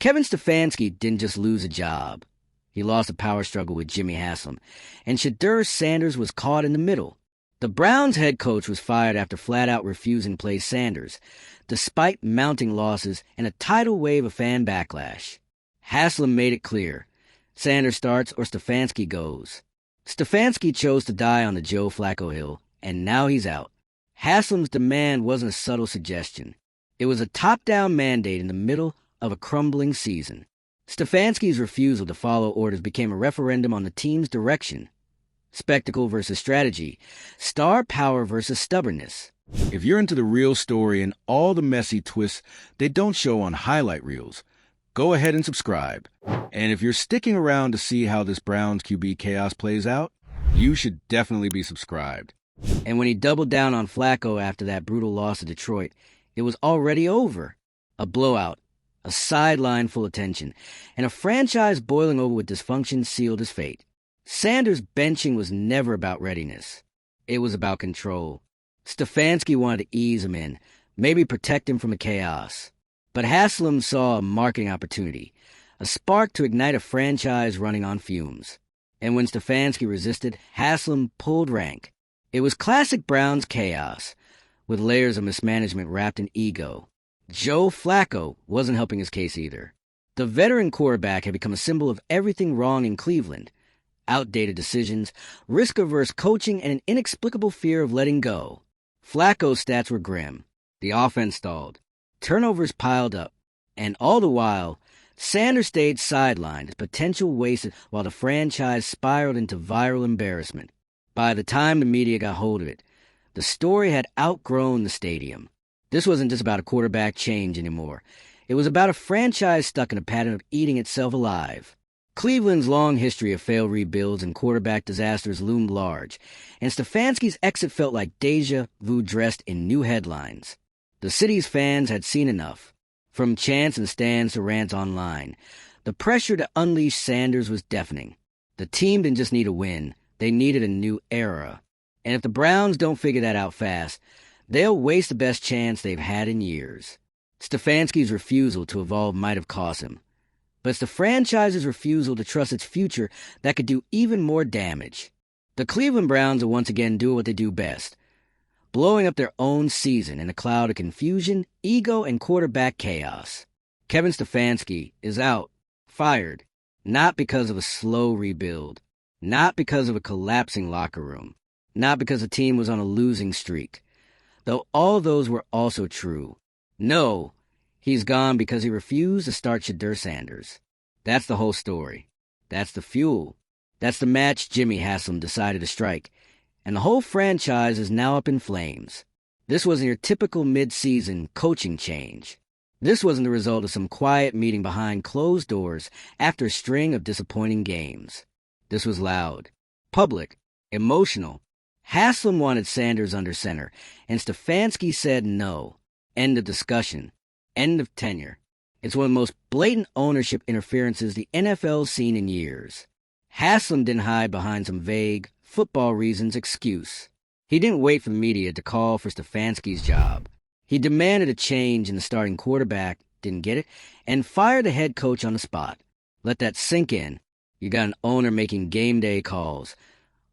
Kevin Stefanski didn't just lose a job. He lost a power struggle with Jimmy Haslam, and Shedeur Sanders was caught in the middle. The Browns' head coach was fired after flat-out refusing to play Sanders, despite mounting losses and a tidal wave of fan backlash. Haslam made it clear. Sanders starts or Stefanski goes. Stefanski chose to die on the Joe Flacco hill, and now he's out. Haslam's demand wasn't a subtle suggestion. It was a top-down mandate in the middle of a crumbling season. Stefanski's refusal to follow orders became a referendum on the team's direction. Spectacle versus strategy. Star power versus stubbornness. If you're into the real story and all the messy twists they don't show on highlight reels, go ahead and subscribe. And if you're sticking around to see how this Browns QB chaos plays out, you should definitely be subscribed. And when he doubled down on Flacco after that brutal loss to Detroit, it was already over. A blowout, a sideline full of tension, and a franchise boiling over with dysfunction sealed his fate. Sanders' benching was never about readiness. It was about control. Stefanski wanted to ease him in, maybe protect him from the chaos. But Haslam saw a marketing opportunity, a spark to ignite a franchise running on fumes. And when Stefanski resisted, Haslam pulled rank. It was classic Browns chaos, with layers of mismanagement wrapped in ego. Joe Flacco wasn't helping his case either. The veteran quarterback had become a symbol of everything wrong in Cleveland. Outdated decisions, risk-averse coaching, and an inexplicable fear of letting go. Flacco's stats were grim. The offense stalled. Turnovers piled up. And all the while, Sanders stayed sidelined, potential wasted, while the franchise spiraled into viral embarrassment. By the time the media got hold of it, the story had outgrown the stadium. This wasn't just about a quarterback change anymore. It was about a franchise stuck in a pattern of eating itself alive. Cleveland's long history of failed rebuilds and quarterback disasters loomed large, and Stefanski's exit felt like déjà vu dressed in new headlines. The city's fans had seen enough. From chants and stands to rants online, the pressure to unleash Sanders was deafening. The team didn't just need a win, they needed a new era. And if the Browns don't figure that out fast, they'll waste the best chance they've had in years. Stefanski's refusal to evolve might have cost him. But it's the franchise's refusal to trust its future that could do even more damage. The Cleveland Browns will once again do what they do best, blowing up their own season in a cloud of confusion, ego, and quarterback chaos. Kevin Stefanski is out, fired, not because of a slow rebuild, not because of a collapsing locker room, not because the team was on a losing streak, though all those were also true. No, he's gone because he refused to start Shedeur Sanders. That's the whole story. That's the fuel. That's the match Jimmy Haslam decided to strike. And the whole franchise is now up in flames. This wasn't your typical mid-season coaching change. This wasn't the result of some quiet meeting behind closed doors after a string of disappointing games. This was loud, public, emotional. Haslam wanted Sanders under center, and Stefanski said no. End of discussion. End of tenure. It's one of the most blatant ownership interferences the NFL's seen in years. Haslam didn't hide behind some vague, football reasons excuse. He didn't wait for the media to call for Stefanski's job. He demanded a change in the starting quarterback, didn't get it, and fired the head coach on the spot. Let that sink in. You got an owner making game day calls,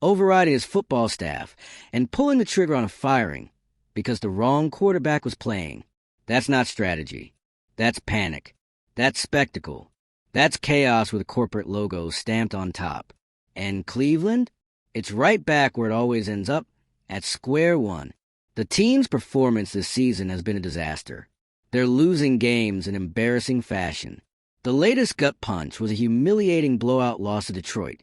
overriding his football staff, and pulling the trigger on a firing because the wrong quarterback was playing. That's not strategy. That's panic. That's spectacle. That's chaos with a corporate logo stamped on top. And Cleveland? It's right back where it always ends up, at square one. The team's performance this season has been a disaster. They're losing games in embarrassing fashion. The latest gut punch was a humiliating blowout loss to Detroit,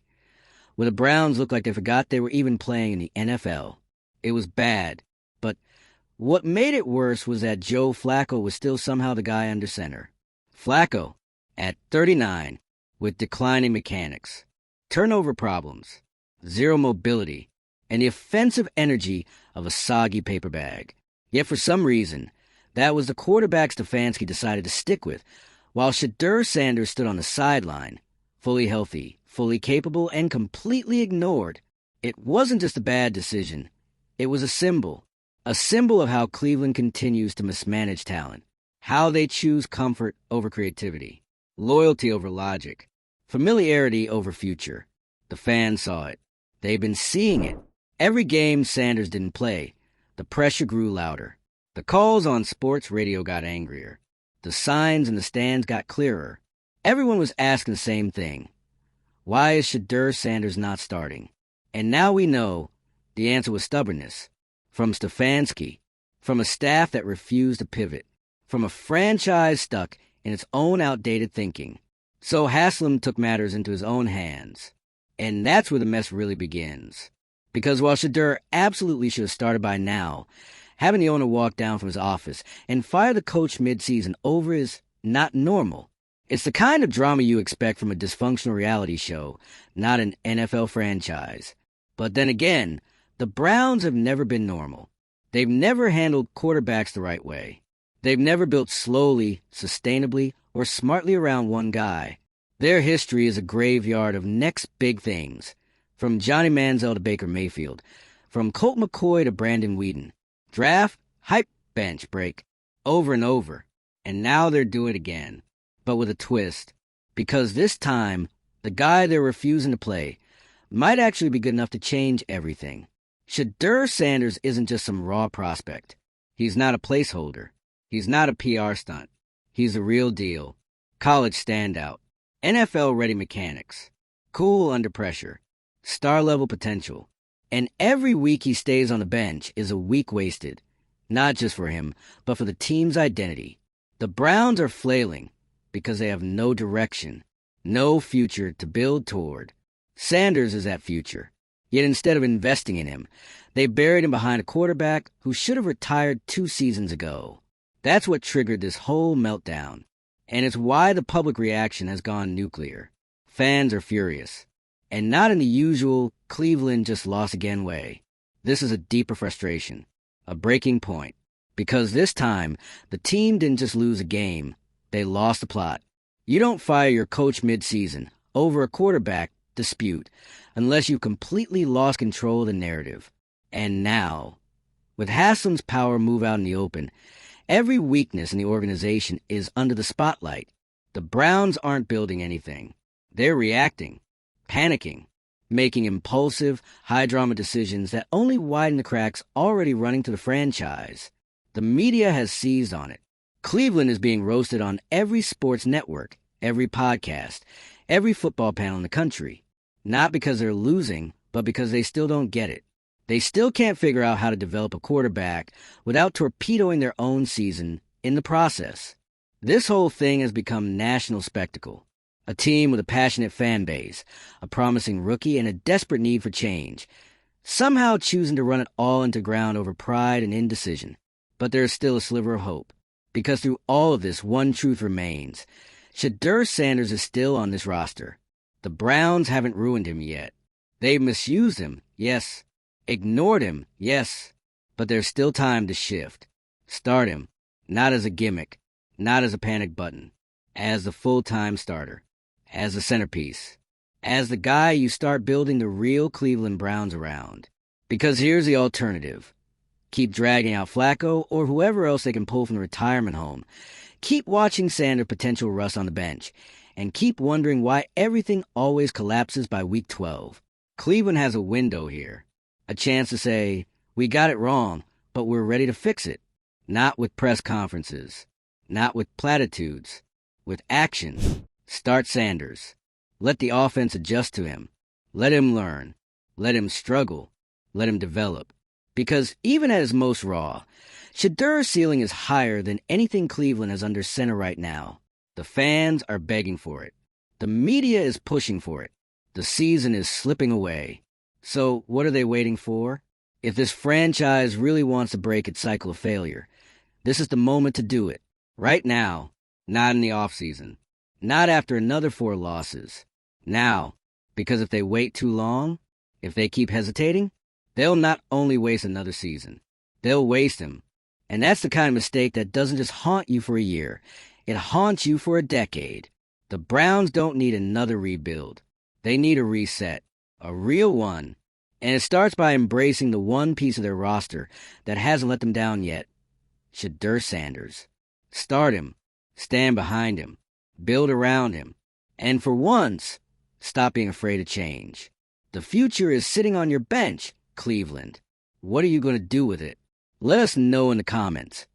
where the Browns looked like they forgot they were even playing in the NFL. It was bad, but what made it worse was that Joe Flacco was still somehow the guy under center. Flacco, at 39, with declining mechanics, turnover problems, zero mobility, and the offensive energy of a soggy paper bag. Yet for some reason, that was the quarterback Stefanski decided to stick with, while Shedeur Sanders stood on the sideline, fully healthy, fully capable, and completely ignored. It wasn't just a bad decision. It was a symbol of how Cleveland continues to mismanage talent, how they choose comfort over creativity. Loyalty over logic. Familiarity over future. The fans saw it. They've been seeing it. Every game Sanders didn't play, the pressure grew louder. The calls on sports radio got angrier. The signs in the stands got clearer. Everyone was asking the same thing. Why is Shedeur Sanders not starting? And now we know the answer was stubbornness. From Stefanski. From a staff that refused to pivot. From a franchise stuck in its own outdated thinking. So Haslam took matters into his own hands. And that's where the mess really begins. Because while Shedeur absolutely should have started by now, having the owner walk down from his office and fire the coach mid-season over is not normal. It's the kind of drama you expect from a dysfunctional reality show, not an NFL franchise. But then again, the Browns have never been normal. They've never handled quarterbacks the right way. They've never built slowly, sustainably, or smartly around one guy. Their history is a graveyard of next big things. From Johnny Manziel to Baker Mayfield. From Colt McCoy to Brandon Whedon. Draft, hype, bench, break. Over and over. And now they're doing it again. But with a twist. Because this time, the guy they're refusing to play might actually be good enough to change everything. Shedeur Sanders isn't just some raw prospect. He's not a placeholder. He's not a PR stunt. He's the real deal. College standout. NFL-ready mechanics. Cool under pressure. Star-level potential. And every week he stays on the bench is a week wasted. Not just for him, but for the team's identity. The Browns are flailing because they have no direction, no future to build toward. Sanders is that future. Yet instead of investing in him, they buried him behind a quarterback who should have retired 2 seasons ago. That's what triggered this whole meltdown. And it's why the public reaction has gone nuclear. Fans are furious. And not in the usual Cleveland just lost again way. This is a deeper frustration, a breaking point. Because this time, the team didn't just lose a game, they lost the plot. You don't fire your coach mid-season over a quarterback dispute unless you've completely lost control of the narrative. And now, with Haslam's power move out in the open, every weakness in the organization is under the spotlight. The Browns aren't building anything. They're reacting. Panicking, making impulsive, high-drama decisions that only widen the cracks already running to the franchise. The media has seized on it. Cleveland is being roasted on every sports network, every podcast, every football panel in the country. Not because they're losing, but because they still don't get it. They still can't figure out how to develop a quarterback without torpedoing their own season in the process. This whole thing has become national spectacle. A team with a passionate fan base, a promising rookie, and a desperate need for change. Somehow choosing to run it all into ground over pride and indecision. But there is still a sliver of hope. Because through all of this, one truth remains. Shedeur Sanders is still on this roster. The Browns haven't ruined him yet. They've misused him, yes. Ignored him, yes. But there's still time to shift. Start him. Not as a gimmick. Not as a panic button. As the full-time starter. As the centerpiece. As the guy you start building the real Cleveland Browns around. Because here's the alternative. Keep dragging out Flacco or whoever else they can pull from the retirement home. Keep watching Sanders' potential rust on the bench. And keep wondering why everything always collapses by week 12. Cleveland has a window here. A chance to say, we got it wrong, but we're ready to fix it. Not with press conferences. Not with platitudes. With action. Start Sanders. Let the offense adjust to him. Let him learn. Let him struggle. Let him develop. Because even at his most raw, Shedeur's ceiling is higher than anything Cleveland has under center right now. The fans are begging for it. The media is pushing for it. The season is slipping away. So what are they waiting for? If this franchise really wants to break its cycle of failure, this is the moment to do it. Right now, not in the offseason. Not after another 4 losses. Now, because if they wait too long, if they keep hesitating, they'll not only waste another season, they'll waste him. And that's the kind of mistake that doesn't just haunt you for a year. It haunts you for a decade. The Browns don't need another rebuild. They need a reset. A real one. And it starts by embracing the one piece of their roster that hasn't let them down yet. Shedeur Sanders. Start him. Stand behind him. build around him, and for once, stop being afraid of change. The future is sitting on your bench, Cleveland. What are you going to do with it? Let us know in the comments.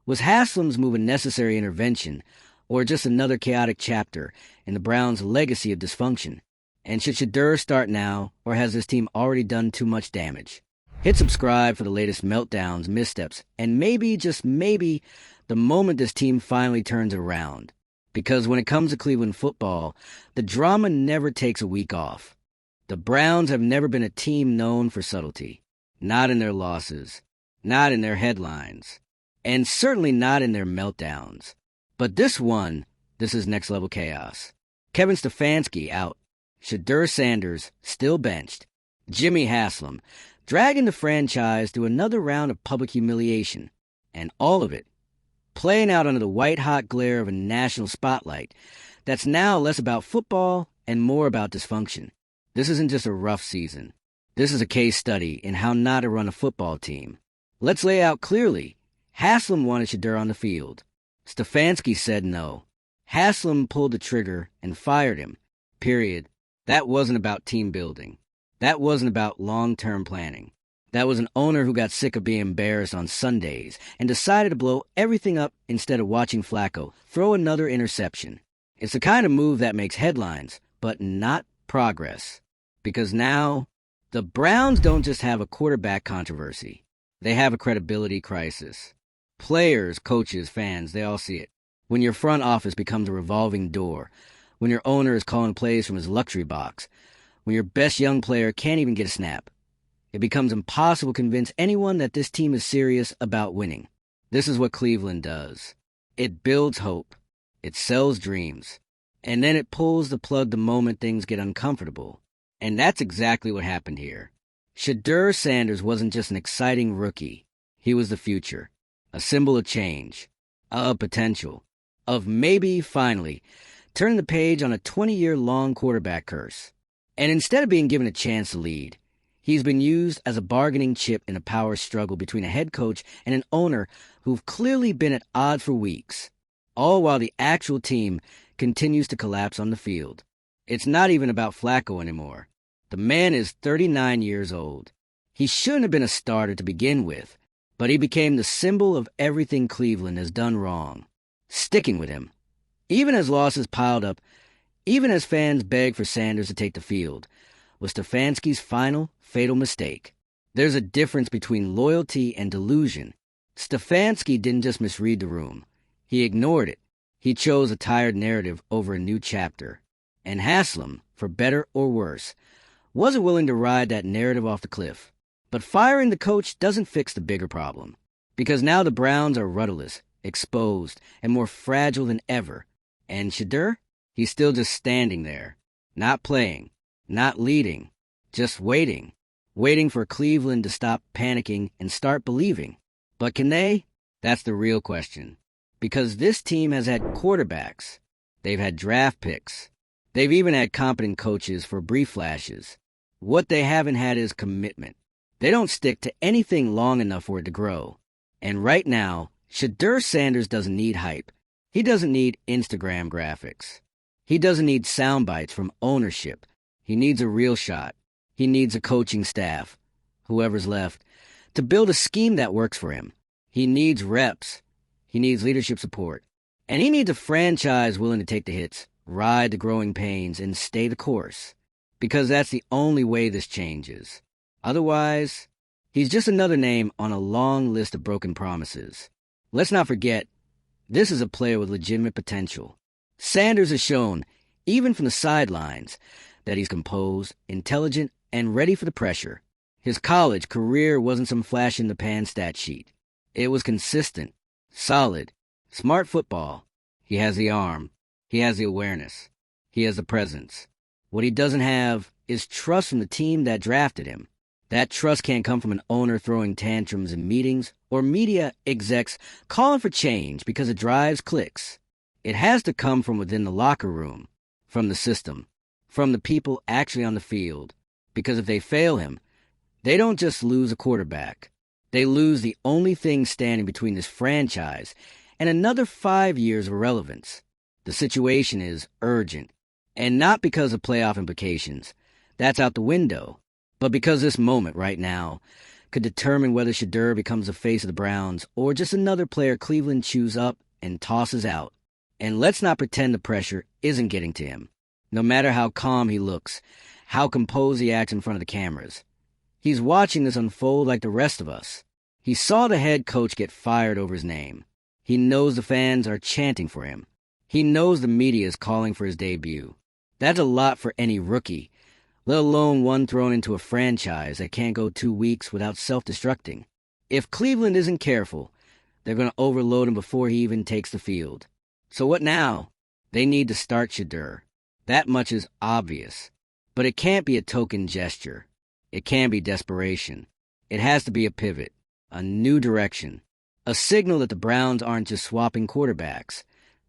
Was Haslam's move a necessary intervention, or just another chaotic chapter in the Browns' legacy of dysfunction? And should Shedeur start now, or has this team already done too much damage? Hit subscribe for the latest meltdowns, missteps, and maybe, just maybe, the moment this team finally turns it around. Because when it comes to Cleveland football, the drama never takes a week off. The Browns have never been a team known for subtlety. Not in their losses, not in their headlines, and certainly not in their meltdowns. But this is next-level chaos. Kevin Stefanski out. Shedeur Sanders still benched. Jimmy Haslam dragging the franchise through another round of public humiliation. And all of it playing out under the white-hot glare of a national spotlight that's now less about football and more about dysfunction. This isn't just a rough season. This is a case study in how not to run a football team. Let's lay out clearly. Haslam wanted Shedeur on the field. Stefanski said no. Haslam pulled the trigger and fired him. Period. That wasn't about team building. That wasn't about long-term planning. That was an owner who got sick of being embarrassed on Sundays and decided to blow everything up instead of watching Flacco throw another interception. It's the kind of move that makes headlines, but not progress. Because now, the Browns don't just have a quarterback controversy. They have a credibility crisis. Players, coaches, fans, they all see it. When your front office becomes a revolving door, when your owner is calling plays from his luxury box, when your best young player can't even get a snap, it becomes impossible to convince anyone that this team is serious about winning. This is what Cleveland does. It builds hope. It sells dreams. And then it pulls the plug the moment things get uncomfortable. And that's exactly what happened here. Shedeur Sanders wasn't just an exciting rookie. He was the future. A symbol of change. Of potential. Of maybe, finally, turning the page on a 20-year-long quarterback curse. And instead of being given a chance to lead, he's been used as a bargaining chip in a power struggle between a head coach and an owner who've clearly been at odds for weeks, all while the actual team continues to collapse on the field. It's not even about Flacco anymore. The man is 39 years old. He shouldn't have been a starter to begin with, but he became the symbol of everything Cleveland has done wrong. Sticking with him, even as losses piled up, even as fans begged for Sanders to take the field, was Stefanski's final, fatal mistake. There's a difference between loyalty and delusion. Stefanski didn't just misread the room. He ignored it. He chose a tired narrative over a new chapter. And Haslam, for better or worse, wasn't willing to ride that narrative off the cliff. But firing the coach doesn't fix the bigger problem. Because now the Browns are rudderless, exposed, and more fragile than ever. And Shedeur? He's still just standing there. Not playing. Not leading. Just waiting. Waiting for Cleveland to stop panicking and start believing. But can they? That's the real question. Because this team has had quarterbacks. They've had draft picks. They've even had competent coaches for brief flashes. What they haven't had is commitment. They don't stick to anything long enough for it to grow. And right now, Shedeur Sanders doesn't need hype. He doesn't need Instagram graphics. He doesn't need sound bites from ownership. He needs a real shot. He needs a coaching staff, whoever's left, to build a scheme that works for him. He needs reps. He needs leadership support. And he needs a franchise willing to take the hits, ride the growing pains, and stay the course. Because that's the only way this changes. Otherwise, he's just another name on a long list of broken promises. Let's not forget, this is a player with legitimate potential. Sanders has shown, even from the sidelines, that he's composed, intelligent, and ready for the pressure. His college career wasn't some flash-in-the-pan stat sheet. It was consistent, solid, smart football. He has the arm. He has the awareness. He has the presence. What he doesn't have is trust from the team that drafted him. That trust can't come from an owner throwing tantrums in meetings or media execs calling for change because it drives clicks. It has to come from within the locker room, from the system, from the people actually on the field. Because if they fail him, they don't just lose a quarterback. They lose the only thing standing between this franchise and another 5 years of relevance. The situation is urgent. And not because of playoff implications. That's out the window. But because this moment right now could determine whether Shedeur becomes the face of the Browns or just another player Cleveland chews up and tosses out. And let's not pretend the pressure isn't getting to him. No matter how calm he looks, how composed he acts in front of the cameras. He's watching this unfold like the rest of us. He saw the head coach get fired over his name. He knows the fans are chanting for him. He knows the media is calling for his debut. That's a lot for any rookie, let alone one thrown into a franchise that can't go 2 weeks without self-destructing. If Cleveland isn't careful, they're going to overload him before he even takes the field. So what now? They need to start Shedeur. That much is obvious. But it can't be a token gesture. It can be desperation. It has to be a pivot, a new direction, a signal that the Browns aren't just swapping quarterbacks.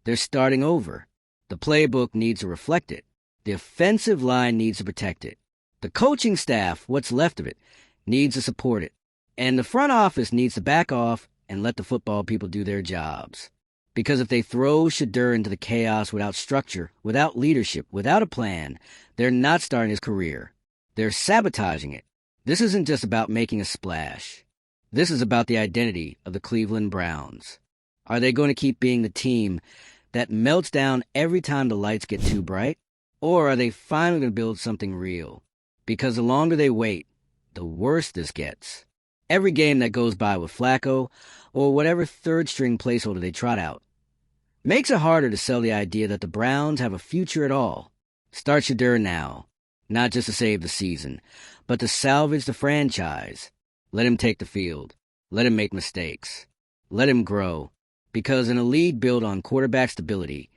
They're starting over. The playbook needs to reflect it. The offensive line needs to protect it. The coaching staff, what's left of it, needs to support it. And the front office needs to back off and let the football people do their jobs. Because if they throw Shedeur into the chaos without structure, without leadership, without a plan, they're not starting his career. They're sabotaging it. This isn't just about making a splash. This is about the identity of the Cleveland Browns. Are they going to keep being the team that melts down every time the lights get too bright? Or are they finally going to build something real? Because the longer they wait, the worse this gets. Every game that goes by with Flacco, or whatever third-string placeholder they trot out, makes it harder to sell the idea that the Browns have a future at all. Start Shedeur now, not just to save the season, but to salvage the franchise. Let him take the field. Let him make mistakes. Let him grow. Because in a league built on quarterback stability,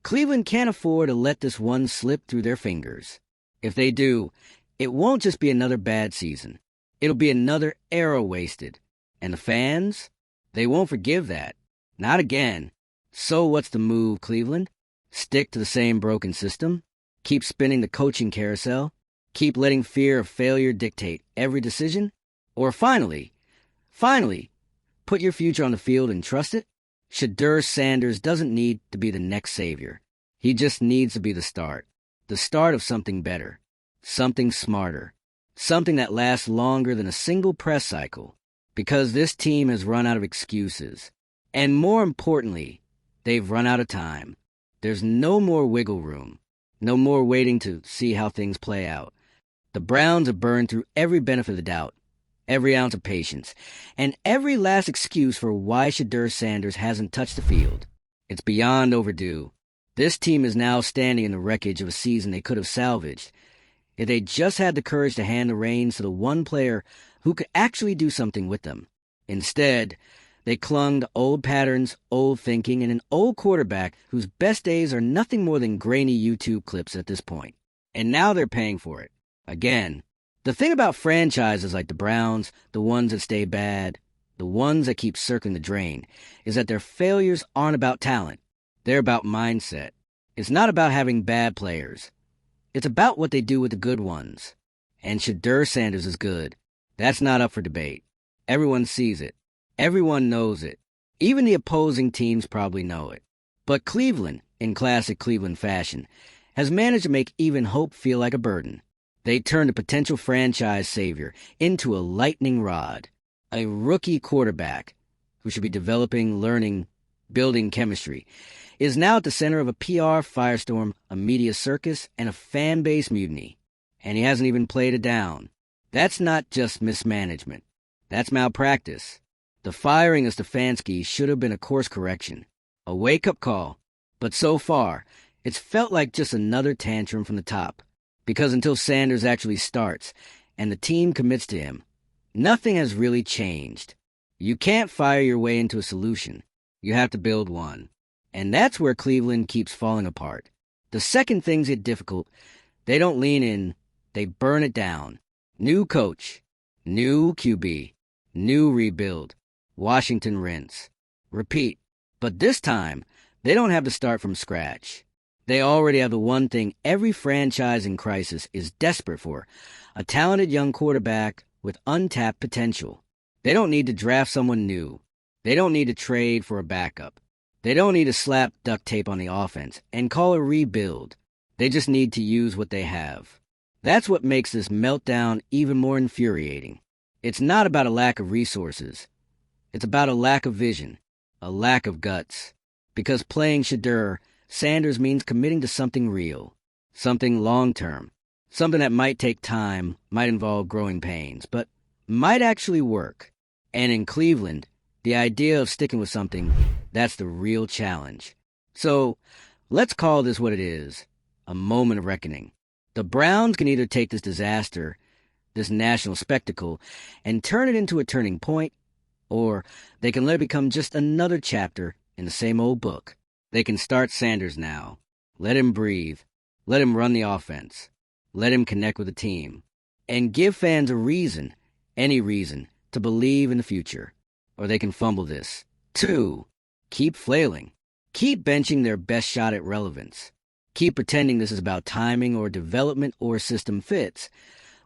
Cleveland can't afford to let this one slip through their fingers. If they do, it won't just be another bad season. It'll be another era wasted. And the fans? They won't forgive that. Not again. So what's the move, Cleveland? Stick to the same broken system? Keep spinning the coaching carousel? Keep letting fear of failure dictate every decision? Or finally, put your future on the field and trust it? Shedeur Sanders doesn't need to be the next savior. He just needs to be the start of something better, something smarter, something that lasts longer than a single press cycle, because this team has run out of excuses. And more importantly, they've run out of time. There's no more wiggle room, no more waiting to see how things play out. The Browns have burned through every benefit of the doubt, every ounce of patience, and every last excuse for why Shedeur Sanders hasn't touched the field. It's beyond overdue. This team is now standing in the wreckage of a season they could have salvaged if they just had the courage to hand the reins to the one player who could actually do something with them. Instead, they clung to old patterns, old thinking, and an old quarterback whose best days are nothing more than grainy YouTube clips at this point. And now they're paying for it. Again. The thing about franchises like the Browns, the ones that stay bad, the ones that keep circling the drain, is that their failures aren't about talent. They're about mindset. It's not about having bad players. It's about what they do with the good ones. And Shedeur Sanders is good. That's not up for debate. Everyone sees it. Everyone knows it. Even the opposing teams probably know it. But Cleveland, in classic Cleveland fashion, has managed to make even hope feel like a burden. They turned a potential franchise savior into a lightning rod, a rookie quarterback who should be developing, learning, building chemistry, is now at the center of a PR firestorm, a media circus, and a fan base mutiny. And he hasn't even played it down. That's not just mismanagement. That's malpractice. The firing of Stefanski should have been a course correction, a wake-up call. But so far, it's felt like just another tantrum from the top. Because until Sanders actually starts and the team commits to him, nothing has really changed. You can't fire your way into a solution. You have to build one. And that's where Cleveland keeps falling apart. The second things get difficult, they don't lean in, they burn it down. New coach, new QB, new rebuild, Washington rinse. Repeat. But this time, they don't have to start from scratch. They already have the one thing every franchise in crisis is desperate for, a talented young quarterback with untapped potential. They don't need to draft someone new. They don't need to trade for a backup. They don't need to slap duct tape on the offense and call a rebuild. They just need to use what they have. That's what makes this meltdown even more infuriating. It's not about a lack of resources. It's about a lack of vision, a lack of guts. Because playing Shedeur, Sanders means committing to something real, something long-term, something that might take time, might involve growing pains, but might actually work. And in Cleveland, the idea of sticking with something, that's the real challenge. So, let's call this what it is, a moment of reckoning. The Browns can either take this disaster, this national spectacle, and turn it into a turning point, or they can let it become just another chapter in the same old book. They can start Sanders now. Let him breathe. Let him run the offense. Let him connect with the team. And give fans a reason, any reason, to believe in the future. Or they can fumble this. 2. Keep flailing. Keep benching their best shot at relevance. Keep pretending this is about timing or development or system fits.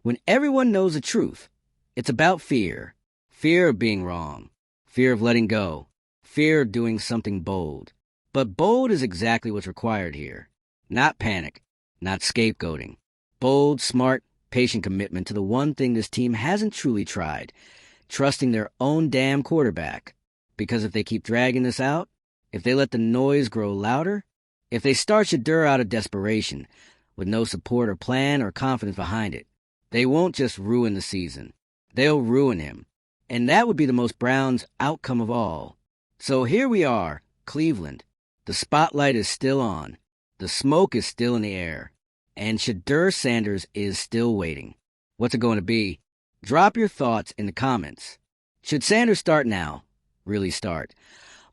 When everyone knows the truth, it's about fear. Fear of being wrong. Fear of letting go. Fear of doing something bold. But bold is exactly what's required here. Not panic. Not scapegoating. Bold, smart, patient commitment to the one thing this team hasn't truly tried. Trusting their own damn quarterback. Because if they keep dragging this out, if they let the noise grow louder, if they start Shedeur out of desperation, with no support or plan or confidence behind it, they won't just ruin the season. They'll ruin him. And that would be the most Browns outcome of all. So here we are, Cleveland. The spotlight is still on. The smoke is still in the air. And Shedeur Sanders is still waiting. What's it going to be? Drop your thoughts in the comments. Should Sanders start now? Really start?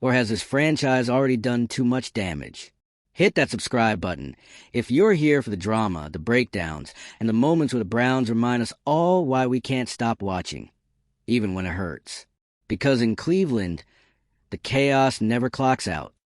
Or has this franchise already done too much damage? Hit that subscribe button if you're here for the drama, the breakdowns, and the moments where the Browns remind us all why we can't stop watching, even when it hurts. Because in Cleveland, the chaos never clocks out.